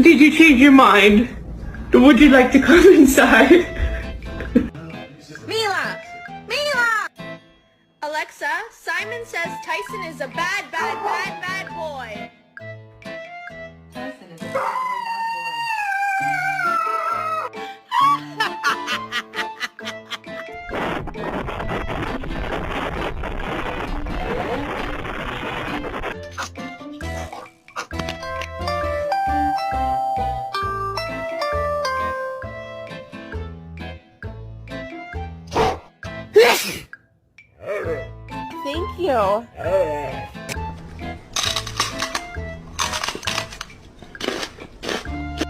Did you change your mind? Would you like to come inside? Mila! Mila! Alexa, Simon says Tyson is a bad boy. Tyson is a bad boy, Thank you.